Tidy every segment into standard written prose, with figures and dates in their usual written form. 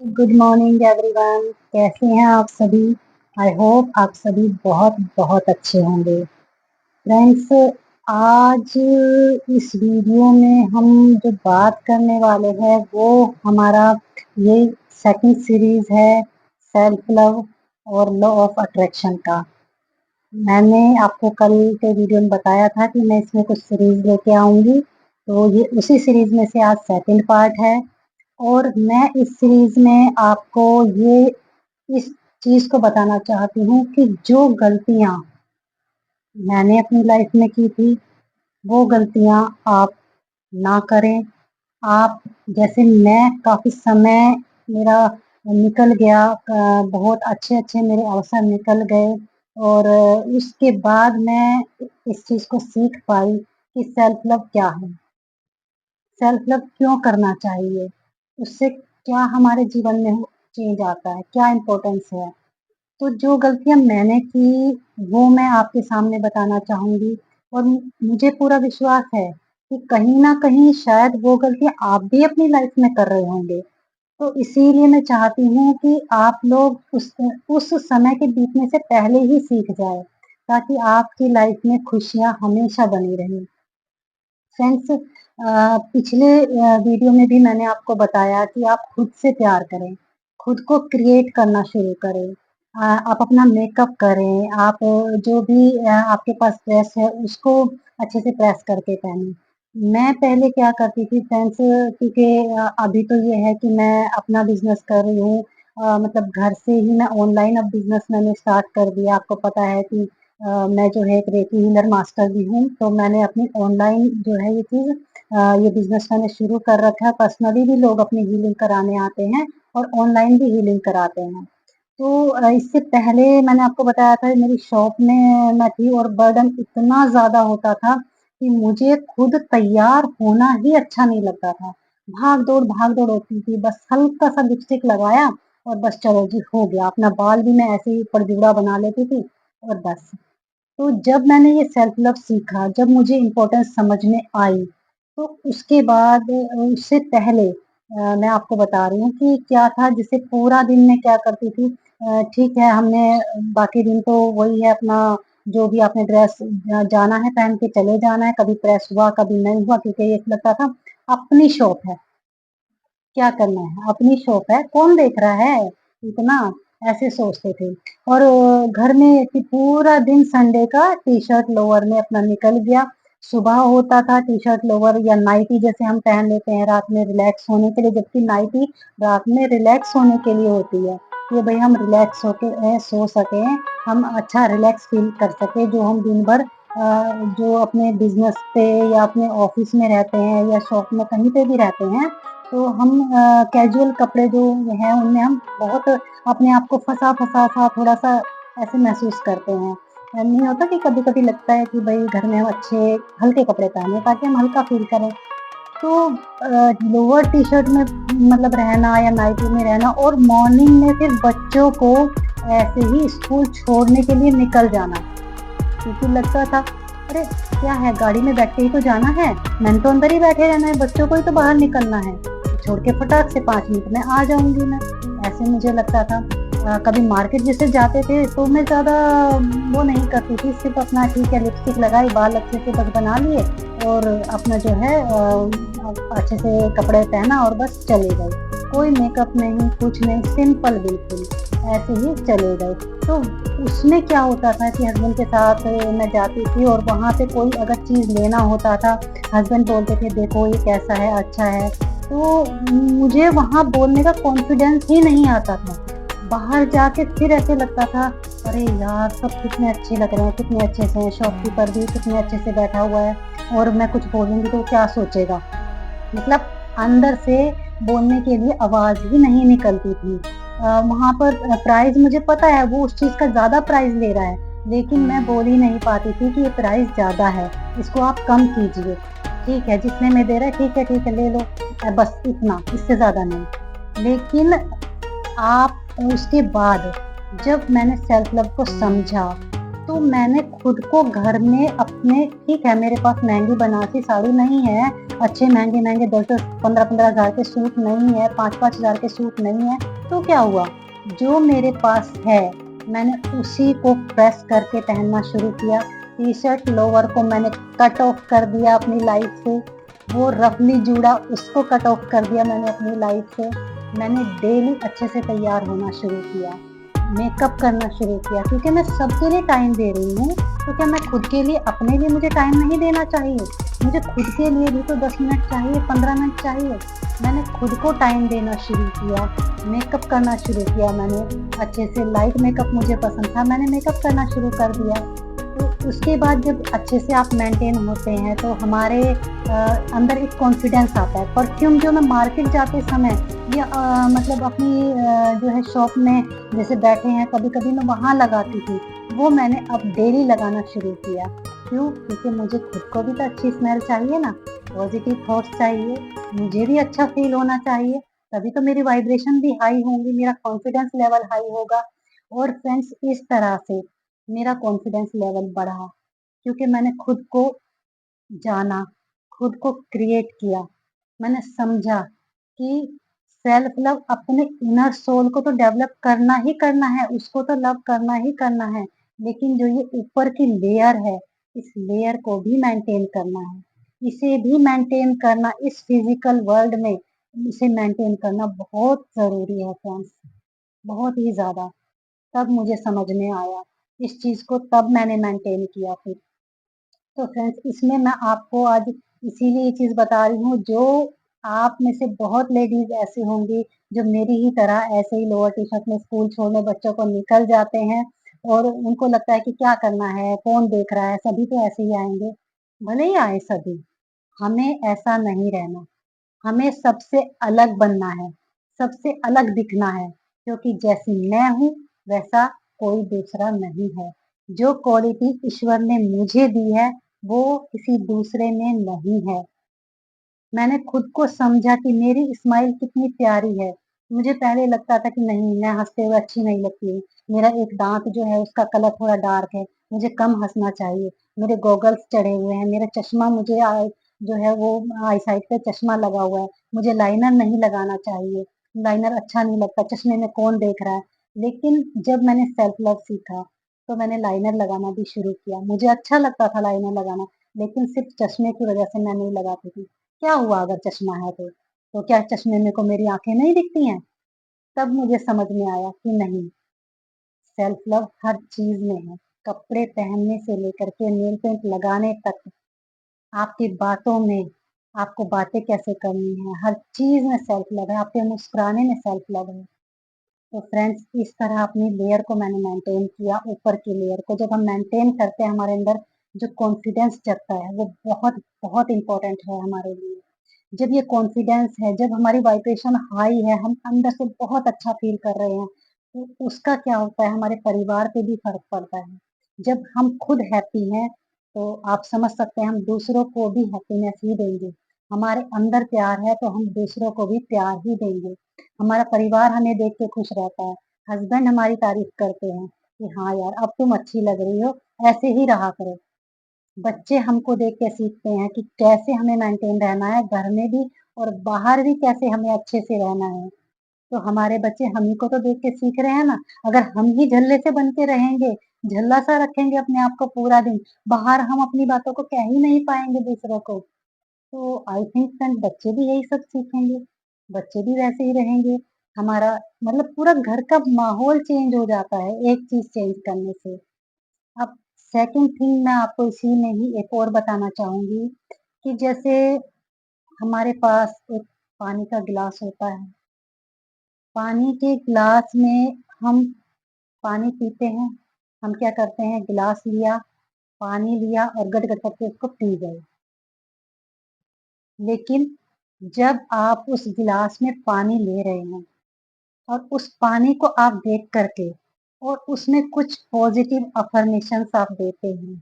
Good morning everyone. कैसे हैं आप सभी? आई होप आप सभी बहुत बहुत अच्छे होंगे। फ्रेंड्स, आज इस वीडियो में हम जो बात करने वाले हैं वो हमारा ये सेकंड सीरीज है सेल्फ लव और लॉ ऑफ अट्रैक्शन का। मैंने आपको कल के वीडियो में बताया था कि मैं इसमें कुछ सीरीज लेके आऊंगी, तो ये उसी सीरीज में से आज सेकंड पार्ट है। और मैं इस सीरीज में आपको ये इस चीज को बताना चाहती हूँ कि जो गलतियां मैंने अपनी लाइफ में की थी वो गलतियां आप ना करें। आप जैसे मैं काफी समय मेरा निकल गया, बहुत अच्छे अच्छे मेरे अवसर निकल गए और उसके बाद मैं इस चीज को सीख पाई कि सेल्फ लव क्या है, सेल्फ लव क्यों करना चाहिए, उससे क्या हमारे जीवन में चेंज आता है, क्या इम्पोर्टेंस है। तो जो गलतियाँ मैंने की वो मैं आपके सामने बताना चाहूँगी और मुझे पूरा विश्वास है कि कहीं न कहीं शायद वो गलतियाँ आप भी अपनी लाइफ में कर रहे होंगे। तो इसीलिए मैं चाहती हूँ कि आप लोग उस समय के बीतने से पहले ही सीख जाएँ, ताकि आपकी लाइफ में खुशियाँ हमेशा बनी रहें। फ्रेंड्स, पिछले वीडियो में भी मैंने आपको बताया कि आप खुद से प्यार करें, खुद को क्रिएट करना शुरू करें। आप अपना मेकअप करें, आप जो भी आपके पास ड्रेस है उसको अच्छे से प्रेस करके पहनें। मैं पहले क्या करती थी फ्रेंड्स, क्योंकि अभी तो ये है कि मैं अपना बिज़नेस कर रही हूँ, मतलब घर से ही मैं ऑनलाइन अब बिज़नेस मैंने स्टार्ट कर दिया। आपको पता है कि मैं जो है एक रेकी हीलर मास्टर भी हूँ, तो मैंने अपनी ऑनलाइन जो है ये चीज़ ये बिज़नेस मैंने शुरू कर रखा है। पर्सनली भी लोग अपनी हीलिंग कराने आते हैं और ऑनलाइन भी हीलिंग कराते हैं। तो इससे पहले मैंने आपको बताया था मेरी शॉप में मैं थी और बर्डन इतना ज़्यादा होता था कि मुझे खुद तैयार होना ही अच्छा नहीं लगता था। भाग-दौड़ होती थी, बस हल्का-सा लिपस्टिक लगाया और बस चलो जी हो गया। अपना बाल भी मैं ऐसे ही ऊपर जूड़ा बना लेती थी और बस। तो जब मैंने ये सेल्फ लव सीखा, जब मुझे इम्पोर्टेंस समझ में आई, तो उसके बाद उससे पहले मैं आपको बता रही हूँ कि क्या था, जैसे पूरा दिन मैं क्या करती थी। ठीक है, हमने बाकी दिन तो वही है अपना, जो भी आपने ड्रेस जाना है पहन के चले जाना है, कभी प्रेस हुआ, कभी नहीं हुआ, क्योंकि ये लगता था अपनी शॉप है, क्या करना है, अपनी शॉप है, कौन देख रहा है इतना, ऐसे सोचते थे। और घर में कि पूरा दिन संडे का टी-शर्ट लोअर में अपना निकल गया। सुबह होता था टी-शर्ट लोअर या नाइटी जैसे हम पहन लेते हैं रात में रिलैक्स होने के लिए, जबकि नाइटी रात में रिलैक्स होने के लिए होती है, कि भई हम रिलैक्स होके सो सकें, हम अच्छा रिलैक्स फ़ील कर सकें, जो हम दिन भर जो अपने बिज़नेस पे या अपने ऑफ़िस में रहते हैं या शॉप में कहीं पे भी रहते हैं, तो हम कैजुअल कपड़े जो हैं उनमें हम बहुत अपने आप को फँसा-फँसा सा थोड़ा-सा ऐसे महसूस करते हैं। नहीं होता कि कभी-कभी लगता है कि भई घर में हम अच्छे हल्के कपड़े पहने ताकि हम हल्का फ़ील करें। तो लोअर टी-शर्ट में मतलब रहना या नाइटी में रहना और मॉर्निंग में फिर बच्चों को ऐसे ही स्कूल छोड़ने के लिए निकल जाना। क्योंकि लगता था, अरे क्या है, गाड़ी में बैठ के ही तो जाना है, मैंने तो अंदर ही बैठे रहना है, बच्चों को ही तो बाहर निकलना है, छोड़ के फटाक से 5 मिनट में आ जाऊंगी मैं, ऐसे मुझे लगता था। कभी मार्केट जैसे जाते थे तो मैं ज़्यादा वो नहीं करती थी, सिर्फ अपना ठीक है लिपस्टिक लगाई, बाल अच्छे से बस बना लिए और अपना जो है अच्छे से कपड़े पहना और बस चले गए। कोई मेकअप नहीं, कुछ नहीं, सिंपल बिल्कुल, ऐसे ही चले गए। तो उसमें क्या होता था कि हस्बैंड के साथ मैं जाती थी और वहाँ पे कोई अगर चीज़ लेना होता था, हस्बैंड बोलते थे देखो ये कैसा है, अच्छा है, तो मुझे वहाँ बोलने का कॉन्फिडेंस ही नहीं आता था। बाहर जाके फिर ऐसे लगता था, अरे यार सब कितने अच्छे लग रहे हैं, कितने अच्छे से हैं, शॉपकीपर भी कितने अच्छे से बैठा हुआ है और मैं कुछ बोलूँगी तो क्या सोचेगा? मतलब अंदर से बोलने के लिए आवाज़ ही नहीं निकलती थी। वहाँ पर प्राइस मुझे पता है वो उस चीज़ का ज़्यादा प्राइस ले रहा है, लेकिन मैं बोल ही नहीं पाती थी कि ये प्राइस ज़्यादा है, इसको आप कम कीजिए। ठीक है, जितने में दे रहा है ठीक है ले लो, बस इतना, इससे ज़्यादा नहीं। लेकिन आप उसके बाद जब मैंने सेल्फ लव को समझा, तो मैंने खुद को घर में अपने, ठीक है मेरे पास महंगी बनारसी साड़ी नहीं है, अच्छे महंगे-महंगे 10-10, 15-15 हज़ार के सूट नहीं है, 5-5 हज़ार के सूट नहीं है, तो क्या हुआ? जो मेरे पास है, मैंने उसी को प्रेस करके पहनना शुरू किया। टी-शर्ट, लोवर को मैंने कट ऑफ कर दिया अपनी लाइफ से, वो रफली जूड़ा उसको कट ऑफ कर दिया मैंने अपनी लाइफ से। मैंने डेली अच्छे से तैयार होना शुरू किया, मेकअप करना शुरू किया, क्योंकि मैं सबके लिए टाइम दे रही हूँ, तो क्या मैं खुद के लिए, अपने लिए मुझे टाइम नहीं देना चाहिए? मुझे खुद के लिए भी तो 10 मिनट चाहिए, 15 मिनट चाहिए। मैंने खुद को टाइम देना शुरू किया, मेकअप करना शुरू किया मैंने, अच्छे से लाइट मेकअप मुझे पसंद था, मैंने मेकअप करना शुरू कर दिया। तो उसके बाद जब अच्छे से आप मेंटेन होते हैं तो हमारे अंदर एक कॉन्फिडेंस आता है। परफ्यूम जो मैं मार्केट जाते समय या मतलब अपनी जो है शॉप में जैसे बैठे हैं, कभी-कभी मैं वहाँ लगाती थी, वो मैंने अब डेली लगाना शुरू किया। क्यों? क्योंकि मुझे खुद को भी तो अच्छी स्मेल चाहिए ना, पॉजिटिव थॉट्स चाहिए, मुझे भी अच्छा फ़ील होना चाहिए, तभी तो मेरी वाइब्रेशन भी हाई होंगी, मेरा कॉन्फिडेंस लेवल हाई होगा। और फ्रेंड्स, इस तरह से मेरा कॉन्फिडेंस लेवल बढ़ा, क्योंकि मैंने खुद को जाना, खुद को क्रिएट किया। मैंने समझा कि सेल्फ लव अपने इनर सोल को तो डेवलप करना ही करना है, उसको तो लव करना ही करना है, लेकिन जो ये ऊपर की लेयर है, इस लेयर को भी मेंटेन करना है। इसे भी मेंटेन करना, इस फिजिकल वर्ल्ड में इसे मेंटेन करना बहुत ज़रूरी है फ्रेंड्स, बहुत ही ज़्यादा। तब मुझे समझ में आया इस चीज़ को, तब मैंने मेंटेन किया फिर। तो फ्रेंड्स, इसमें मैं आपको आज इसीलिए ये चीज़ बता रही हूँ, जो आप में से बहुत लेडीज़ ऐसी होंगी जो मेरी ही तरह ऐसे ही लोअर टी-शर्ट में स्कूल छोड़ने बच्चों को निकल जाते हैं और उनको लगता है कि क्या करना है, कौन देख रहा है, सभी तो ऐसे ही आएँगे। भले ही आए सभी, हमें ऐसा नहीं रहना। हमें सबसे अलग बनना है, सबसे अलग दिखना है, क्योंकि जैसी मैं हूँ, वैसा कोई दूसरा नहीं है। जो क्वालिटी ईश्वर ने मुझे दी है, वो किसी दूसरे में नहीं है। मैंने खुद को समझा कि मेरी स्माइल कितनी प्यारी है। मुझे पहले लगता था कि नहीं, मैं हँसते हुए अच्छी नहीं लगती हूँ। मेरा एक दाँत जो है उसका कलर थोड़ा डार्क है, मुझे कम हँसना चाहिए। मेरे गॉगल्स चढ़े हुए हैं, मेरा चश्मा मुझे जो है वो आई साइड पे चश्मा लगा हुआ है। मुझे लाइनर नहीं लगाना चाहिए, लाइनर अच्छा नहीं लगता, चश्मे में कौन देख रहा है। लेकिन जब मैंने सेल्फ लव सीखा, तो मैंने लाइनर लगाना भी शुरू किया। मुझे अच्छा लगता था लाइनर लगाना, लेकिन सिर्फ़ चश्मे की वज़ह से मैं नहीं लगाती थी। क्या हुआ अगर चश्मा है तो? तो क्या चश्मे में को मेरी आँखें नहीं दिखती हैं? तब मुझे समझ में आया कि नहीं, सेल्फ लव हर चीज़ में है। कपड़े पहनने से लेकर के नेल पेंट लगाने तक, आपकी बातों में, आपको बातें कैसे करनी है, हर चीज़ में सेल्फ लव है, आपके मुस्कुराने में सेल्फ लव है। तो फ्रेंड्स, इस तरह अपनी लेयर को मैंने मेंटेन किया, ऊपर की लेयर को। जब हम मेंटेन करते हैं, हमारे अंदर जो कॉन्फिडेंस जगता है, वो बहुत बहुत इम्पोर्टेंट है हमारे लिए। जब ये कॉन्फिडेंस है, जब हमारी वाइब्रेशन हाई है, हम अंदर से बहुत अच्छा फ़ील कर रहे हैं, तो उसका क्या होता है, हमारे परिवार पे भी फ़र्क पड़ता है। जब हम खुद हैप्पी हैं, तो आप समझ सकते हैं हम दूसरों को भी हैप्पीनेस ही देंगे। हमारे अंदर प्यार है, तो हम दूसरों को भी प्यार ही देंगे। हमारा परिवार हमें देख के खुश रहता है, हस्बैंड हमारी तारीफ़ करते हैं कि हाँ यार, अब तुम अच्छी लग रही हो, ऐसे ही रहा करो। बच्चे हमको देख के सीखते हैं कि कैसे हमें मेंटेन रहना है घर में भी और बाहर भी, कैसे हमें अच्छे से रहना है। तो हमारे बच्चे हम ही को तो देख के सीख रहे हैं ना। अगर हम ही झल्ले से बन के रहेंगे, झल्ला सा रखेंगे अपने आप को पूरा दिन, बाहर हम अपनी बातों को कह ही नहीं पाएँगे दूसरों को, तो आई थिंक फ्रेंड बच्चे भी यही सब सीखेंगे, बच्चे भी वैसे ही रहेंगे। हमारा मतलब पूरा घर का माहौल चेंज हो जाता है एक चीज़ चेंज करने से। अब सेकंड थिंग मैं आपको इसी में ही एक और बताना चाहूँगी कि जैसे हमारे पास एक पानी का गिलास होता है, पानी के गिलास में हम पानी पीते हैं, हम क्या करते हैं, गिलास लिया, पानी लिया और गट-गट करके उसको पी गए। लेकिन जब आप उस गिलास में पानी ले रहे हैं और उस पानी को आप देख कर के और उसमें कुछ पॉज़िटिव अफ़र्मेशंस आप देते हैं,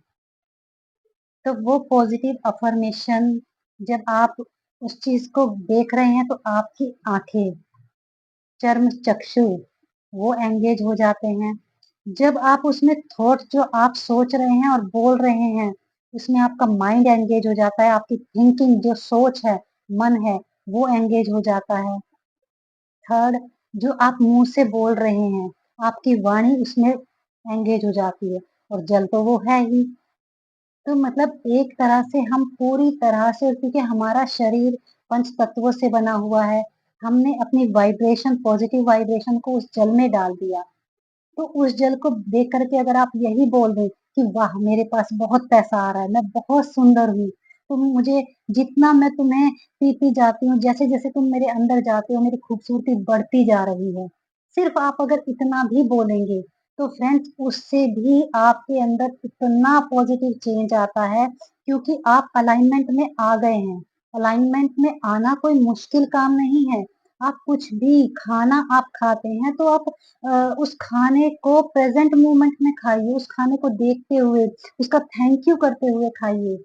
तो वो पॉजिटिव अफ़र्मेशन जब आप उस चीज़ को देख रहे हैं, तो आपकी आँखें, चर्म चक्षु वो एंगेज हो जाते हैं। जब आप उसमें थॉट जो आप सोच रहे हैं और बोल रहे हैं, उसमें आपका माइंड एंगेज हो जाता है, आपकी थिंकिंग जो सोच है, मन है, वो एंगेज हो जाता है। थर्ड, जो आप मुँह से बोल रहे हैं, आपकी वाणी उसमें एंगेज हो जाती है और जल तो वो है ही। तो मतलब एक तरह से हम पूरी तरह से, क्योंकि हमारा शरीर पंच तत्वों से बना हुआ है, हमने अपनी वाइब्रेशन, पॉजिटिव वाइब्रेशन को उस जल में डाल दिया। तो उस जल को देख कर के अगर आप यही बोल दें कि वाह! मेरे पास बहुत पैसा आ रहा है, मैं बहुत सुंदर हूँ, तुम मुझे जितना मैं तुम्हें पीती जाती हूँ, जैसे-जैसे तुम मेरे अंदर जाते हो, मेरी खूबसूरती बढ़ती जा रही है। सिर्फ़ आप अगर इतना भी बोलेंगे, तो फ्रेंड्स उससे भी आपके अंदर इतना पॉज़िटिव चेंज आता है, क्योंकि आप अलाइनमेंट में आ गए हैं। अलाइनमेंट में आना कोई मुश्किल काम नहीं है। आप कुछ भी खाना आप खाते हैं, तो आप उस खाने को प्रेज़ेंट मोमेंट में खाइए, उस खाने को देखते हुए, उसका थैंक यू करते हुए खाइए।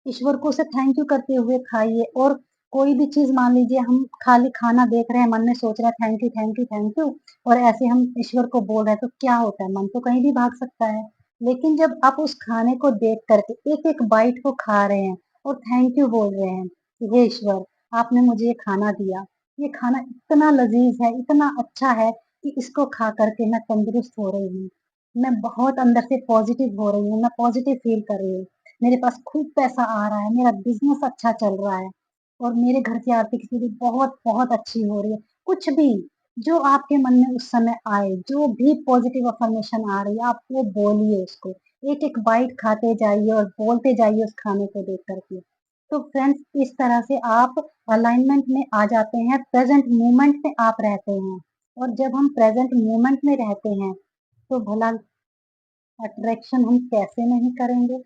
ईश्वर को उसे थैंक यू करते हुए खाइए, और कोई भी चीज़ मान लीजिए हम खाली खाना देख रहे हैं, मन में सोच रहे हैं thank you, thank you, thank you, और ऐसे हम ईश्वर को बोल रहे हैं, तो क्या होता है? मन तो कहीं भी भाग सकता है। लेकिन जब आप उस खाने को देख कर के एक-एक बाइट को खा रहे हैं और थैंक यू बोल रहे हैं कि हे ईश्वर, आपने मुझे ये खाना दिया। ये खाना इतना लज़ीज़ है, इतना अच्छा है कि इसको खा कर के मैं तंदुरुस्त हो रही हूँ। मैं बहुत अंदर से पॉज़िटिव हो रही हूँ, मैं पॉज़िटिव फ़ील कर रही हूँ। मेरे पास खूब पैसा आ रहा है, मेरा बिज़नेस अच्छा चल रहा है और मेरे घर की आर्थिक स्थिति बहुत-बहुत अच्छी हो रही है। कुछ भी, जो आपके मन में उस समय आए, जो भी पॉज़िटिव अफ़र्मेशन आ रही है, आप वो बोलिए उसको। एक-एक बाइट खाते जाइए और बोलते जाइए उस खाने को देख कर के। तो फ्रेंड्स, इस तरह से आप अलाइनमेंट में आ जाते हैं, प्रेज़ेंट मोमेंट में आप रहते हैं। और जब हम प्रेज़ेंट मोमेंट में रहते हैं, तो भला अट्रैक्शन हम कैसे नहीं करेंगे?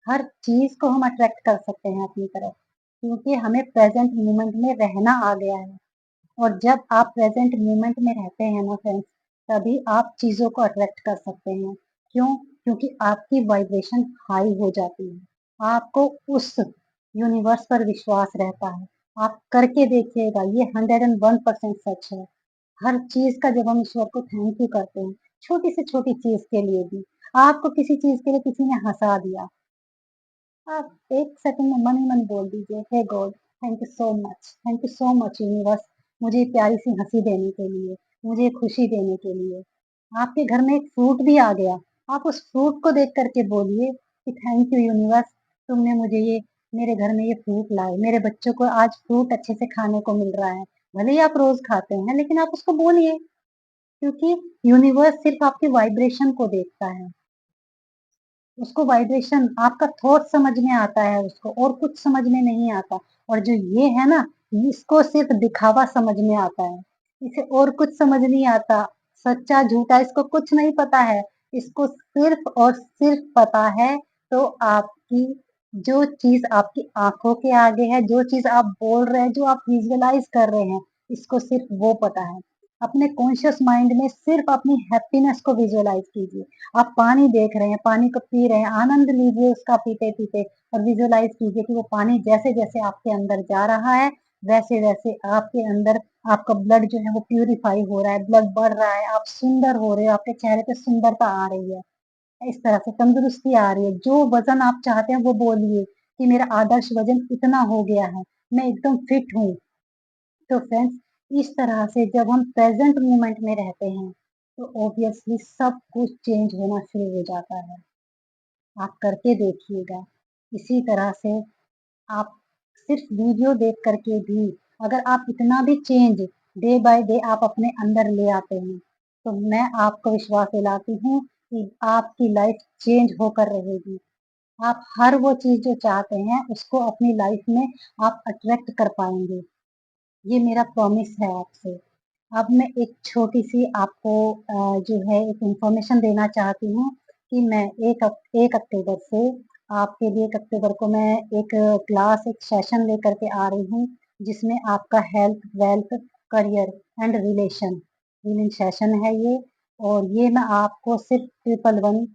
हर चीज़ को हम अट्रैक्ट कर सकते हैं अपनी तरफ, क्योंकि हमें प्रेज़ेंट मोमेंट में रहना आ गया है। और जब आप प्रेज़ेंट मोमेंट में रहते हैं ना फ्रेंड्स, तभी आप चीज़ों को अट्रैक्ट कर सकते हैं। क्यों? क्योंकि आपकी वाइब्रेशन हाई हो जाती है। आपको उस यूनिवर्स पर विश्वास रहता है। आप करके देखिएगा, ये 101% सच है। हर चीज़ का जब हम ईश्वर को थैंक यू करते हैं, छोटी से छोटी चीज़ के लिए भी, आपको किसी चीज़ के लिए किसी ने हँसा दिया, आप 1 सेकंड में मन ही मन बोल दीजिए, hey God, thank you so much universe, मुझे प्यारी सी हँसी देने के लिए, मुझे खुशी देने के लिए। आपके घर में एक फ्रूट भी आ गया, आप उस फ्रूट को देख कर के बोलिए कि थैंक यू यूनिवर्स, तुमने मुझे ये मेरे घर में ये फ्रूट लाए, मेरे बच्चों को आज फ्रूट अच्छे से खाने को मिल रहा है। भले ही आप रोज़ खाते हैं, लेकिन आप उसको बोलिए, क्योंकि यूनिवर्स सिर्फ़ आपके वाइब्रेशन को देखता है। उसको वाइब्रेशन, आपका थॉट समझ में आता है उसको, और कुछ समझ में नहीं आता। और जो ये है ना, इसको सिर्फ़ दिखावा समझ में आता है। इसे और कुछ समझ नहीं आता। सच्चा झूठा इसको कुछ नहीं पता है। इसको सिर्फ़ और सिर्फ़ पता है तो आपकी जो चीज़ आपकी आँखों के आगे है, जो चीज़ आप बोल रहे हैं, जो आप विज़ुअलाइज़ कर रहे हैं, इसको सिर्फ़ वो पता है। अपने कॉन्शियस माइंड में सिर्फ़ अपनी हैप्पीनेस को विज़ुअलाइज़ कीजिए। आप पानी देख रहे हैं, पानी को पी रहे हैं, आनंद लीजिए उसका पीते-पीते, और विजुअलाइज़ कीजिए कि वो पानी जैसे-जैसे आपके अंदर जा रहा है, वैसे-वैसे आपके अंदर आपका ब्लड जो है वो प्यूरिफाई हो रहा है, ब्लड बढ़ रहा है, आप सुंदर हो रहे हो, आपके चेहरे पे सुंदरता आ रही है। इस तरह से तंदुरुस्ती आ रही है। जो वज़न आप चाहते हैं वो बोलिए कि मेरा आदर्श वज़न इतना हो गया है, मैं एकदम फिट हूँ। तो फ्रेंड्स, इस तरह से जब हम प्रेज़ेंट मोमेंट में रहते हैं, तो ऑब्वियसली सब कुछ चेंज होना शुरू हो जाता है। आप करके देखिएगा। इसी तरह से आप सिर्फ़ वीडियो देख कर के भी अगर आप इतना भी चेंज डे बाय डे आप अपने अंदर ले आते हैं, तो मैं आपको विश्वास दिलाती हूँ कि आपकी लाइफ़ चेंज होकर रहेगी। आप हर वो चीज़ जो चाहते हैं, उसको अपनी लाइफ़ में आप अट्रैक्ट कर पाएँगे। ये मेरा प्रॉमिस है आपसे। अब मैं एक छोटी-सी आपको जो है एक इन्फॉर्मेशन देना चाहती हूँ कि मैं 1 अक्टूबर से आपके लिए 1 अक्टूबर को मैं एक क्लास, एक सेशन लेकर के आ रही हूँ, जिसमें आपका health, wealth, career and relation healing session है ये, और ये मैं आपको सिर्फ़ 111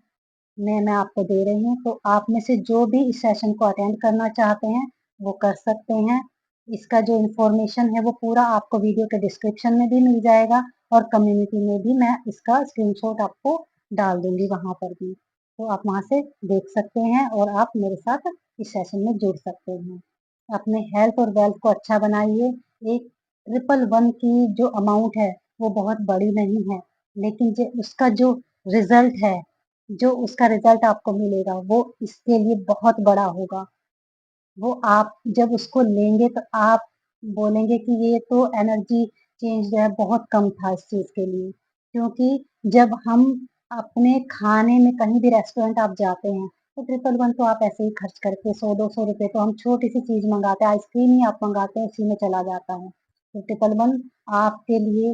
में मैं आपको दे रही हूँ। तो आप में से जो भी इस सेशन को अटेंड करना चाहते हैं, वो कर सकते हैं। इसका जो इन्फॉर्मेशन है वो पूरा आपको वीडियो के डिस्क्रिप्शन में भी मिल जाएगा, और कम्युनिटी में भी मैं इसका स्क्रीनशॉट आपको डाल दूंगी वहां पर भी, तो आप वहां से देख सकते हैं और आप मेरे साथ इस सेशन में जुड़ सकते हैं। अपने हेल्थ और वेल्थ को अच्छा बनाइए। एक 111 की जो अमाउंट है वो बहुत बड़ी नहीं है, लेकिन जो उसका जो रिजल्ट है, जो उसका रिजल्ट आपको मिलेगा वो इसके लिए बहुत बड़ा होगा। वो आप जब उसको लेंगे तो आप बोलेंगे कि ये तो एनर्जी चेंज जो है बहुत कम था इस चीज के लिए। क्योंकि जब हम अपने खाने में कहीं भी रेस्टोरेंट आप जाते हैं तो 111 तो आप ऐसे ही खर्च करके 100-200 रुपए तो हम छोटी सी चीज मंगाते हैं, आइसक्रीम ही आप मंगाते हैं उसी में चला जाता है। तो 111 आपके लिए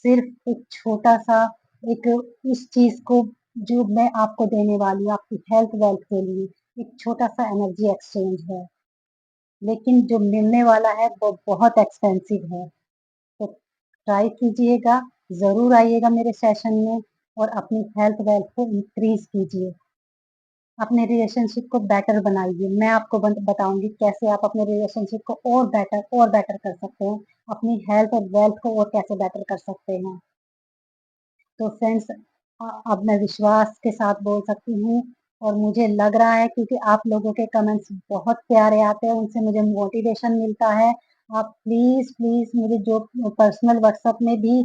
सिर्फ एक छोटा सा एक इस चीज को जो मैं आपको देने वाली हूँ आपकी हेल्थ वेल्थ के लिए एक छोटा सा एनर्जी एक्सचेंज है, लेकिन जो मिलने वाला है वो बहुत एक्सपेंसिव है। तो ट्राई कीजिएगा, ज़रूर आइएगा मेरे सेशन में और अपनी हेल्थ वेल्थ को इंक्रीज़ कीजिए। अपने रिलेशनशिप को बेटर बनाइए। मैं आपको बताऊँगी कैसे आप अपने रिलेशनशिप को और बेटर कर सकते हैं। अपनी हेल्थ और वेल्थ को और कैसे बेटर कर सकते हैं। तो फ्रेंड्स अब मैं विश्वास के साथ बोल सकती हूँ और मुझे लग रहा है क्योंकि आप लोगों के कमेंट्स बहुत प्यारे आते हैं, उनसे मुझे मोटिवेशन मिलता है। आप प्लीज़, प्लीज़ मुझे जो पर्सनल व्हाट्सएप में भी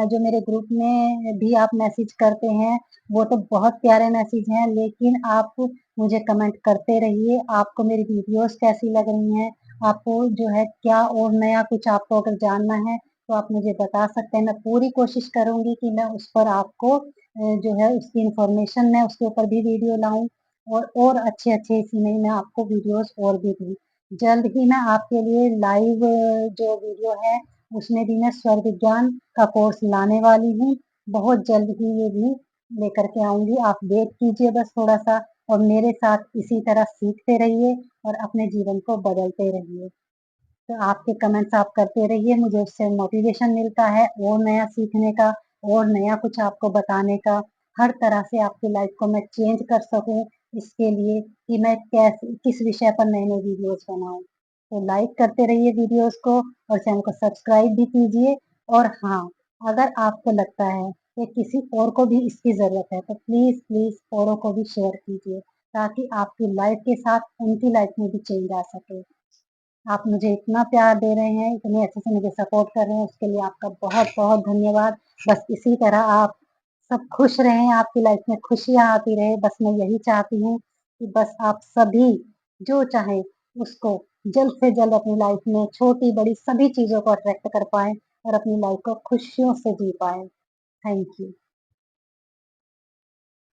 जो मेरे ग्रुप में भी आप मैसेज करते हैं, वो तो बहुत प्यारे मैसेज हैं, लेकिन आप मुझे कमेंट करते रहिए। आपको मेरी वीडियोज़ कैसी लग रही हैं? आपको जो है क्या और नया कुछ आपको अगर जानना है तो आप मुझे बता सकते हैं। मैं पूरी कोशिश करूँगी कि मैं उस पर आपको जो है उसकी इन्फॉर्मेशन मैं उसके ऊपर भी वीडियो लाऊँ और अच्छे-अच्छे इसी में मैं आपको वीडियोज़ और भी दूँ। जल्द ही मैं आपके लिए लाइव जो वीडियो है उसमें भी मैं स्वर विज्ञान का कोर्स लाने वाली हूँ। बहुत जल्द ही ये भी लेकर के आऊँगी। आप वेट कीजिए बस थोड़ा-सा और मेरे साथ इसी तरह सीखते रहिए और अपने जीवन को बदलते रहिए। तो आपके कमेंट्स आप करते रहिए, मुझे उससे मोटिवेशन मिलता है और नया सीखने का और नया कुछ आपको बताने का, हर तरह से आपकी लाइफ को मैं चेंज कर सकूँ, इसके लिए कि मैं कैसे किस विषय पर नए-नए वीडियोज़ बनाऊँ। तो लाइक करते रहिए वीडियोज़ को और चैनल को सब्सक्राइब भी कीजिए और हाँ, अगर आपको लगता है कि किसी और को भी इसकी ज़रूरत है, तो प्लीज़, प्लीज़ औरों को भी शेयर कीजिए, ताकि आपकी लाइफ के साथ उनकी लाइफ में भी चेंज आ सके। आप मुझे इतना प्यार दे रहे हैं, इतने अच्छे से मुझे सपोर्ट कर रहे हैं, उसके लिए आपका बहुत-बहुत धन्यवाद। बस इसी तरह आप सब खुश रहें, आपकी लाइफ में खुशियाँ आती रहें, बस मैं यही चाहती हूँ कि बस आप सभी जो चाहें उसको जल्द से जल्द अपनी लाइफ में छोटी-बड़ी सभी चीज़ों को अट्रैक्ट कर पाएँ और अपनी लाइफ को खुशियों से जी पाएँ। Thank you.